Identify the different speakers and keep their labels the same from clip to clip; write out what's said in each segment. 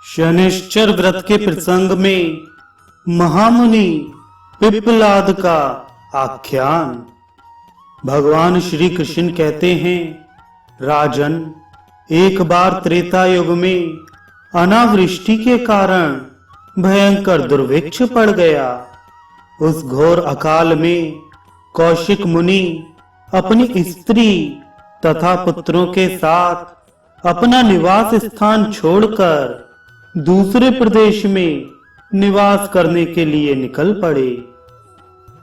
Speaker 1: शनिश्चर व्रत के प्रसंग में महामुनि पिप्पलाद का आख्यान। भगवान श्री कृष्ण कहते हैं, राजन, एक बार त्रेता युग में अनावृष्टि के कारण भयंकर दुर्भिक्ष पड़ गया। उस घोर अकाल में कौशिक मुनि अपनी स्त्री तथा पुत्रों के साथ अपना निवास स्थान छोड़कर दूसरे प्रदेश में निवास करने के लिए निकल पड़े।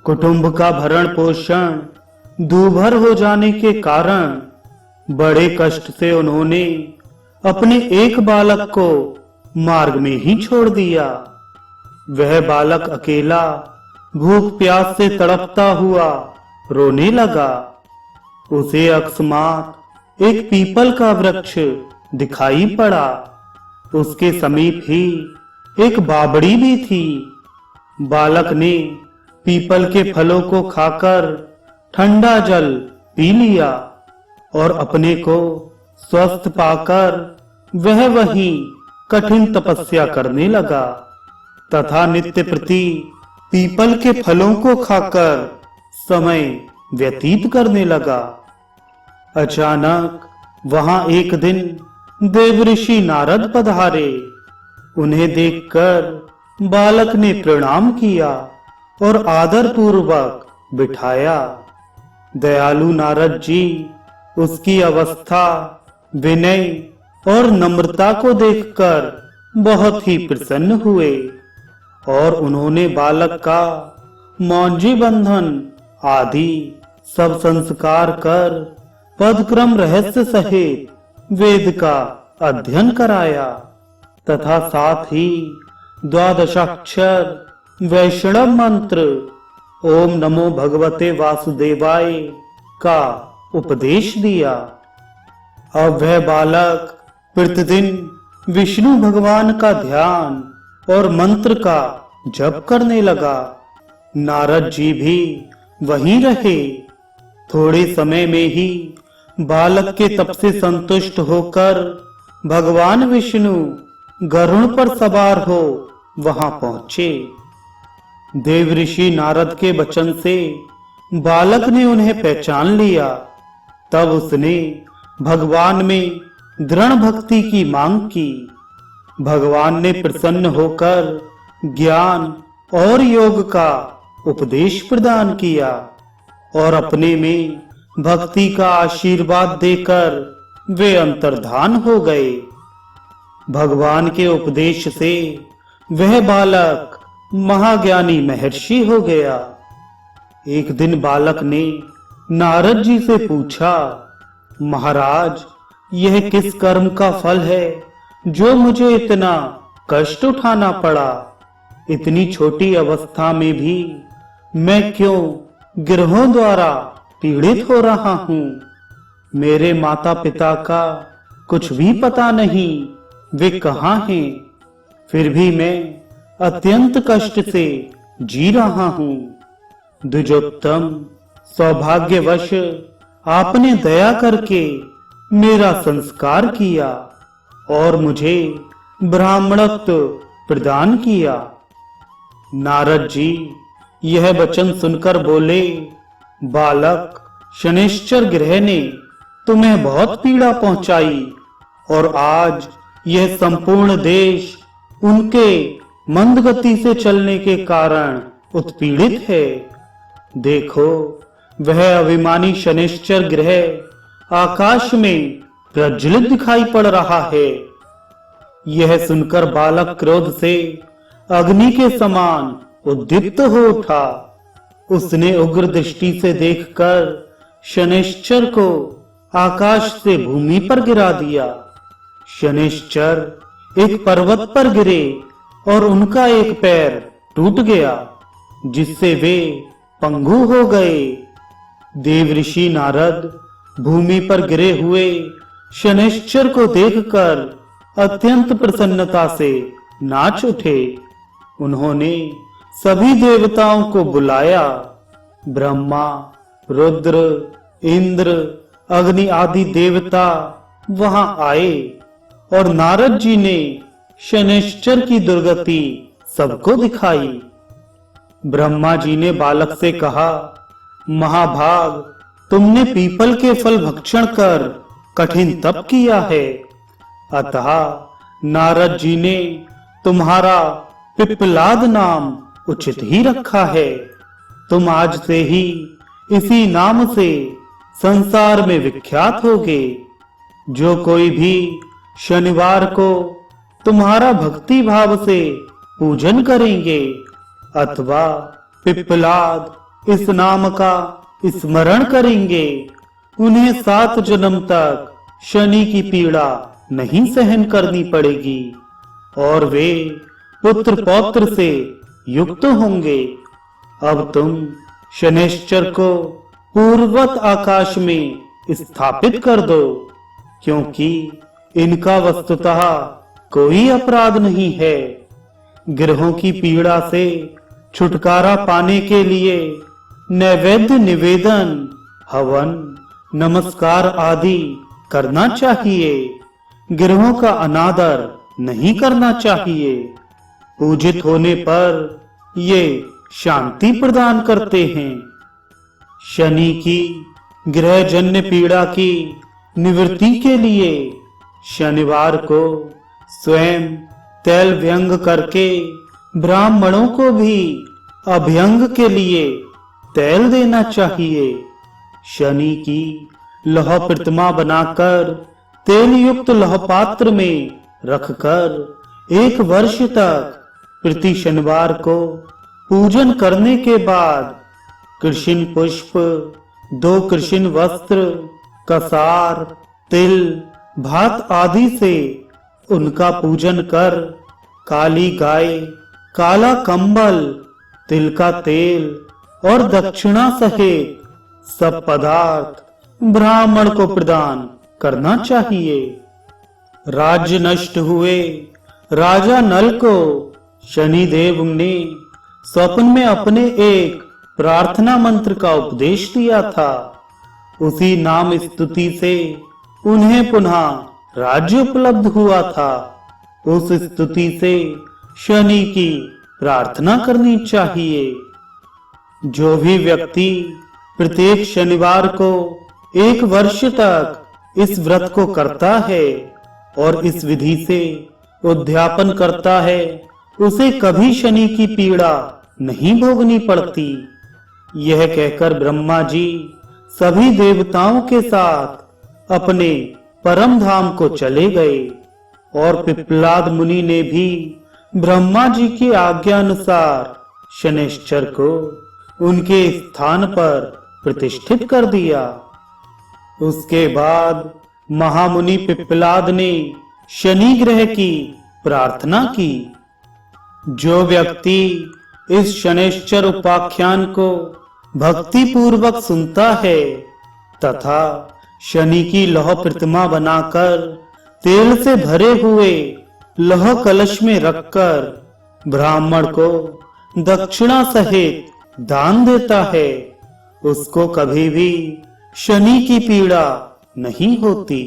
Speaker 1: कुटुंब का भरण पोषण दूभर हो जाने के कारण बड़े कष्ट से उन्होंने अपने एक बालक को मार्ग में ही छोड़ दिया। वह बालक अकेला भूख प्यास से तड़पता हुआ रोने लगा। उसे अकस्मात एक पीपल का वृक्ष दिखाई पड़ा। उसके समीप ही एक बावड़ी भी थी। बालक ने पीपल के फलों को खाकर ठंडा जल पी लिया और अपने को स्वस्थ पाकर वह वहीं कठिन तपस्या करने लगा तथा नित्य प्रति पीपल के फलों को खाकर समय व्यतीत करने लगा। अचानक वहां एक दिन देवऋषि नारद पधारे। उन्हें देखकर बालक ने प्रणाम किया और आदर पूर्वक बिठाया। दयालु नारद जी उसकी अवस्था, विनय और नम्रता को देखकर बहुत ही प्रसन्न हुए और उन्होंने बालक का मौंजी बंधन आदि सब संस्कार कर पदक्रम रहस्य सहित वेद का अध्ययन कराया तथा साथ ही द्वादशाक्षर वैष्णव मंत्र ओम नमो भगवते वासुदेवाय का उपदेश दिया। अब वह बालक प्रतिदिन विष्णु भगवान का ध्यान और मंत्र का जप करने लगा। नारद जी भी वहीं रहे। थोड़े समय में ही बालक के तप से संतुष्ट होकर भगवान विष्णु गरुड़ पर सवार हो वहां पहुंचे। देवऋषि नारद के वचन से बालक ने उन्हें पहचान लिया। तब उसने भगवान में दृढ़ भक्ति की मांग की। भगवान ने प्रसन्न होकर ज्ञान और योग का उपदेश प्रदान किया और अपने में भक्ति का आशीर्वाद देकर वे अंतर्धान हो गए। भगवान के उपदेश से वह बालक महाज्ञानी महर्षि हो गया। एक दिन बालक ने नारद जी से पूछा, महाराज, यह किस कर्म का फल है जो मुझे इतना कष्ट उठाना पड़ा? इतनी छोटी अवस्था में भी मैं क्यों गिरहों द्वारा पीड़ित हो रहा हूँ? मेरे माता पिता का कुछ भी पता नहीं, वे कहाँ हैं? फिर भी मैं अत्यंत कष्ट से जी रहा हूँ। द्विजोत्तम, सौभाग्यवश आपने दया करके मेरा संस्कार किया और मुझे ब्राह्मणत्व प्रदान किया। नारद जी यह वचन सुनकर बोले, बालक, शनिश्चर ग्रह ने तुम्हें बहुत पीड़ा पहुंचाई और आज यह संपूर्ण देश उनके मंद गति से चलने के कारण उत्पीड़ित है। देखो, वह अभिमानी शनिश्चर ग्रह आकाश में प्रज्वलित दिखाई पड़ रहा है। यह सुनकर बालक क्रोध से अग्नि के समान उद्दीप्त हो उठा। उसने उग्र दृष्टि से देखकर शनिश्चर को आकाश से भूमि पर गिरा दिया। शनिश्चर एक पर्वत पर गिरे और उनका एक पैर टूट गया, जिससे वे पंगु हो गए। देवऋषि नारद भूमि पर गिरे हुए शनिश्चर को देखकर अत्यंत प्रसन्नता से नाच उठे। उन्होंने सभी देवताओं को बुलाया। ब्रह्मा, रुद्र, इंद्र, अग्नि आदि देवता वहां आए और नारद जी ने शनैश्चर की दुर्गति सबको दिखाई। ब्रह्मा जी ने बालक से कहा, महाभाग, तुमने पीपल के फल भक्षण कर कठिन तप किया है, अतः नारद जी ने तुम्हारा पिप्पलाद नाम उचित ही रखा है। तुम आज से ही इसी नाम से संसार में विख्यात होगे। जो कोई भी शनिवार को तुम्हारा भक्ति भाव से पूजन करेंगे अथवा पिप्पलाद इस नाम का स्मरण करेंगे, उन्हें 7 जन्म तक शनि की पीड़ा नहीं सहन करनी पड़ेगी और वे पुत्र पौत्र से युक्त होंगे। अब तुम शनैश्चर को पूर्ववत आकाश में स्थापित कर दो, क्योंकि इनका वस्तुतः कोई अपराध नहीं है। ग्रहों की पीड़ा से छुटकारा पाने के लिए नैवेद्य निवेदन, हवन, नमस्कार आदि करना चाहिए। ग्रहों का अनादर नहीं करना चाहिए। पूजित होने पर ये शांति प्रदान करते हैं। शनि की ग्रहजन्य पीड़ा की निवृत्ति के लिए शनिवार को स्वयं तैल व्यंग करके ब्राह्मणों को भी अभ्यंग के लिए तैल देना चाहिए। शनि की लौह प्रतिमा बनाकर तेल युक्त लौह पात्र में रखकर 1 वर्ष तक प्रति शनिवार को पूजन करने के बाद कृष्ण पुष्प, 2 कृष्ण वस्त्र, कसार, तिल, भात आदि से उनका पूजन कर काली गाय, काला कंबल, तिल का तेल और दक्षिणा सहित सब पदार्थ ब्राह्मण को प्रदान करना चाहिए। राज्य नष्ट हुए राजा नल को शनिदेव ने स्वप्न में अपने एक प्रार्थना मंत्र का उपदेश दिया था। उसी नाम स्तुति से उन्हें पुनः राज्य उपलब्ध हुआ था। उस स्तुति से शनि की प्रार्थना करनी चाहिए। जो भी व्यक्ति प्रत्येक शनिवार को 1 वर्ष तक इस व्रत को करता है और इस विधि से उद्यापन करता है, उसे कभी शनि की पीड़ा नहीं भोगनी पड़ती। यह कहकर ब्रह्मा जी सभी देवताओं के साथ अपने परम धाम को चले गए और पिप्पलाद मुनि ने भी ब्रह्मा जी की आज्ञा अनुसार शनैश्चर को उनके स्थान पर प्रतिष्ठित कर दिया। उसके बाद महामुनि पिप्पलाद ने शनि ग्रह की प्रार्थना की। जो व्यक्ति इस शनैश्चर उपाख्यान को भक्ति पूर्वक सुनता है तथा शनि की लौह प्रतिमा बनाकर तेल से भरे हुए लौह कलश में रखकर ब्राह्मण को दक्षिणा सहित दान देता है, उसको कभी भी शनि की पीड़ा नहीं होती।